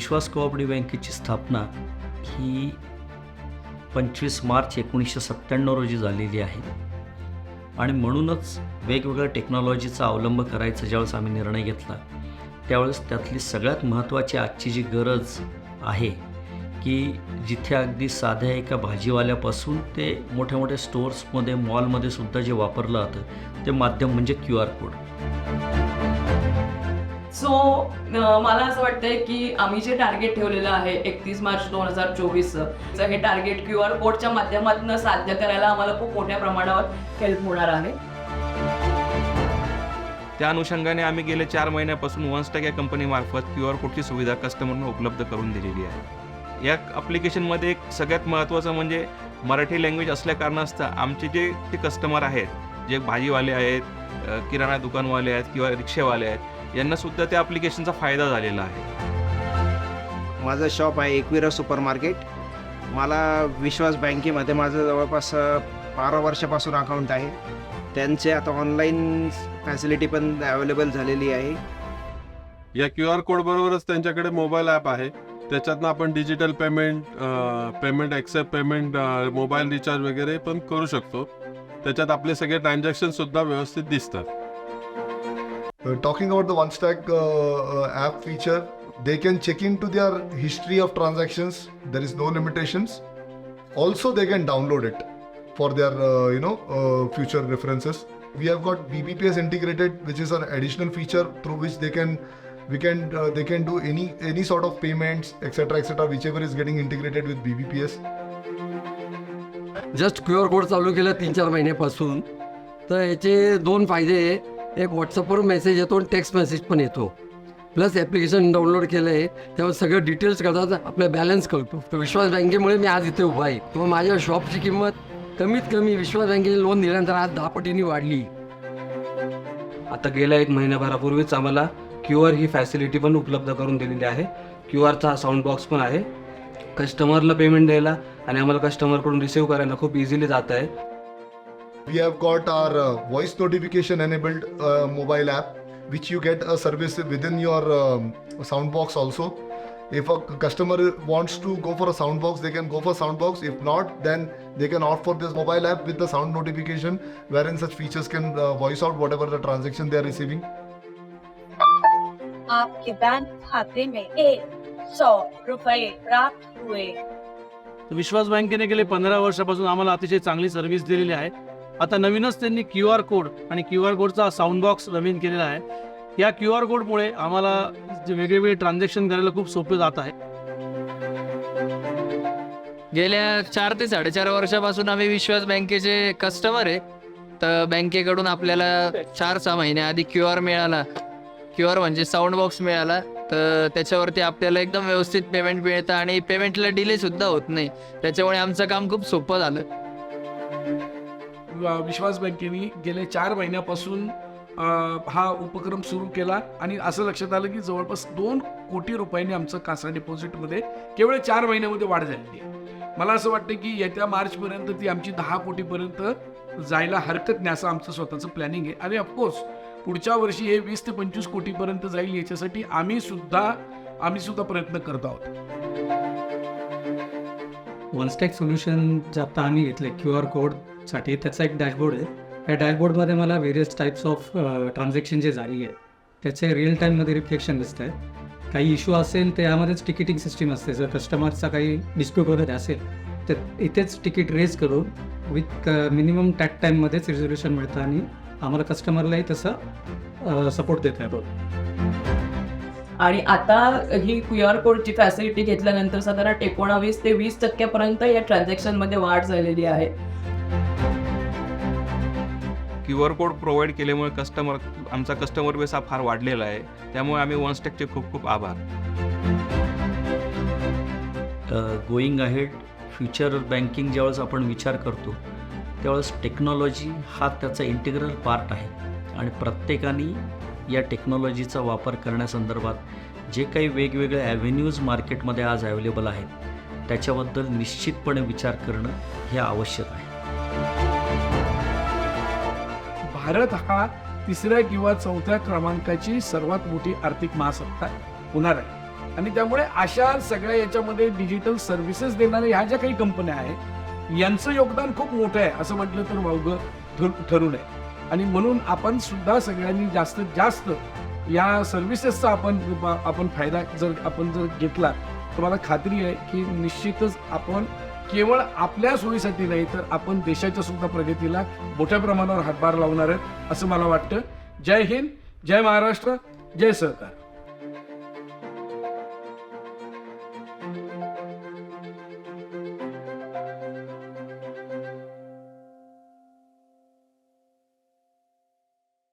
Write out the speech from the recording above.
विश्वास cooperative बँकेची स्थापना ही 25 मार्च 1997 रोजी झालेली आहे आणि म्हणूनच वेगवेगळ्या टेक्नॉलॉजीचा अवलंब करायचा ज्यावेळेस आम्ही निर्णय घेतला त्यावेळेस त्यातली सगळ्यात महत्त्वाची आजची जी गरज आहे की जिथे अगदी साध्या एका भाजीवाल्यापासून ते मोठ्या मोठ्या स्टोर्समध्ये मॉलमध्ये सुद्धा जे वापरलं जातं ते माध्यम म्हणजे QR कोड. सो मला असं वाटतंय की आम्ही जे टार्गेट ठेवलेलं आहे 31 मार्च 2024चं हे टार्गेट QR कोडच्या माध्यमातून साध्य करायला आम्हाला खूप मोठ्या प्रमाणावर हेल्प होणार आहे. त्या अनुषंगाने आम्ही गेले 4 महिन्यापासून OneStack या कंपनीमार्फत QR कोडची सुविधा कस्टमरना उपलब्ध करून दिलेली आहे. या ॲप्लिकेशनमध्ये एक सगळ्यात महत्त्वाचं म्हणजे मराठी लँग्वेज असल्या कारणास्तव आमचे जे कस्टमर आहेत जे भाजीवाले आहेत, किराणा दुकानवाले आहेत किंवा रिक्षावाले आहेत यांनासुद्धा त्या ॲप्लिकेशनचा फायदा झालेला आहे. माझं शॉप आहे एकविरा सुपर मार्केट. मला विश्वास बँकेमध्ये माझं जवळपास 12 वर्षापासून अकाउंट आहे. त्यांचे आता ऑनलाईन फॅसिलिटी पण अवेलेबल झालेली आहे. या QR कोड बरोबरच त्यांच्याकडे मोबाईल ॲप आहे. त्याच्यातनं आपण digital payment accept payment mobile recharge वगैरे पण करू शकतो. त्याच्यात आपले सगळे ट्रान्झॅक्शनसुद्धा व्यवस्थित दिसतात. Talking about the OneStack app feature, they can check into their history of transactions. There is no limitations. Also, they can download it for their future references. We have got BBPS integrated, which is an additional feature through which they can do any sort of payments, etc., whichever is getting integrated with BBPS. Just QR code चालू केलं 3-4 महिन्यापासून. तर याचे 2 फायदे आहे. एक व्हॉट्सअपवर message येतो आणि टेक्स्ट मेसेज पण येतो. प्लस ॲप्लिकेशन डाउनलोड केलं आहे त्यावर सगळं डिटेल्स कळतात, आपला बॅलन्स कळतो. तर विश्वास बँकेमुळे मी आज इथे उभा आहे. किंवा माझ्या शॉपची किंमत कमीत कमी विश्वास बँकेने लोन दिल्यानंतर आज 10 पटींनी वाढली. आता गेल्या 1 महिन्याभरापूर्वीच आम्हाला QR ही फॅसिलिटी पण उपलब्ध करून दिलेली आहे. QRचा साऊंड बॉक्स पण आहे. कस्टमरला पेमेंट द्यायला आणि आम्हाला कस्टमरकडून रिसीव्ह करायला खूप इझिली जात आहे. We have got our voice notification enabled mobile app, which you get a service within your soundbox also. If a customer wants to go for a soundbox, they can go for soundbox. If not, then they can opt for this mobile app with the sound notification, wherein such features can voice out whatever the transaction they are receiving. आपके bank खाते में 100 रुपये प्राप्त हुए. विश्वास बँकेने गेले 15 वर्षापासून आम्हाला अतिशय चांगली सर्व्हिस दिलेली आहे. आता नवीनच त्यांनी QR कोड आणि QR कोडचा साऊंड बॉक्स नवीन केलेला आहे. या QR कोडमुळे आम्हाला जे वेगवेगळे ट्रान्झॅक्शन करायला खूप सोपे जात आहे. गेल्या 4 ते 4.5 वर्षापासून आम्ही विश्वास बँकेचे कस्टमर आहे. तर बँकेकडून आपल्याला 4-6 महिन्याआधी QR मिळाला. QR म्हणजे साऊंड बॉक्स मिळाला. तर त्याच्यावरती आपल्याला एकदम व्यवस्थित पेमेंट मिळतं आणि पेमेंटला डिलेसुद्धा होत नाही. त्याच्यामुळे आमचं काम खूप सोपं झालं. विश्वास बँकेने गेले 4 महिन्यापासून हा उपक्रम सुरू केला आणि असं लक्षात आलं की जवळपास 2 कोटी रुपयांनी आमचं कासा डिपॉझिटमध्ये केवळ 4 महिन्यामध्ये वाढ झालेली आहे. मला असं वाटतं की येत्या मार्चपर्यंत ती आमची 10 कोटीपर्यंत जायला हरकत नाही असं आमचं स्वतःचं प्लॅनिंग आहे. आणि ऑफकोर्स पुढच्या वर्षी हे 20 ते 25 कोटीपर्यंत जाईल याच्यासाठी आम्ही सुद्धा प्रयत्न करत आहोत. OneStack सोल्युशनचं आता आम्ही घेतले QR कोडसाठी. त्याचा एक डॅशबोर्ड आहे. या डॅशबोर्डमध्ये मला व्हेरियस टाईप्स ऑफ ट्रान्झॅक्शन जे झाली आहे त्याचे रिअल टाईममध्ये रिफ्लेक्शन दिसत आहे. काही इश्यू असेल तर यामध्येच तिकिटिंग सिस्टीम असते. जर कस्टमरचा काही डिस्प्यूट वगैरे असेल तर इथेच तिकीट रेज करून विथ मिनिमम टॅक टाईममध्येच रिझोल्युशन मिळतं आणि आम्हाला कस्टमरलाही तसं सपोर्ट देता येतो. आणि आता ही QR कोडची फॅसिलिटी घेतल्यानंतर साधारण 19 ते 20% या ट्रान्झॅक्शनमध्ये वाढ झालेली आहे. QR कोड प्रोव्हाइड केल्यामुळे आमचा कस्टमर बेस हा फार वाढलेला आहे. त्यामुळे आम्ही OneStackचे खूप खूप आभार. गोईंग अहेड फ्युचर बँकिंग ज्यावेळेस आपण विचार करतो त्यावेळेस टेक्नॉलॉजी हा त्याचा इंटिग्रल पार्ट आहे आणि प्रत्येकाने या टेक्नॉलॉजीचा वापर करण्यासंदर्भात जे काही वेगवेगळे ॲव्हेन्यूज मार्केटमध्ये आज अवेलेबल आहेत त्याच्याबद्दल निश्चितपणे विचार करणं हे आवश्यक आहे. भारत हा 3ऱ्या किंवा 4थ्या क्रमांकाची सर्वात मोठी आर्थिक महासत्ता होणार आहे. आणि त्यामुळे अशा सगळ्या याच्यामध्ये डिजिटल सर्व्हिसेस देणाऱ्या ह्या ज्या काही कंपन्या आहेत यांचं योगदान खूप मोठं आहे असं म्हटलं तर वावगं ठरू नये. आणि म्हणून आपण सुद्धा सगळ्यांनी जास्तीत जास्त या सर्व्हिसेसचा आपण फायदा जर घेतला तर मला खात्री आहे की निश्चितच आपण केवळ आपल्या सोयीसाठी नाही तर आपण देशाच्या सुद्धा प्रगतीला मोठ्या प्रमाणावर हातभार लावणार आहेत असं मला वाटतं. जय हिंद, जय महाराष्ट्र, जय सहकार.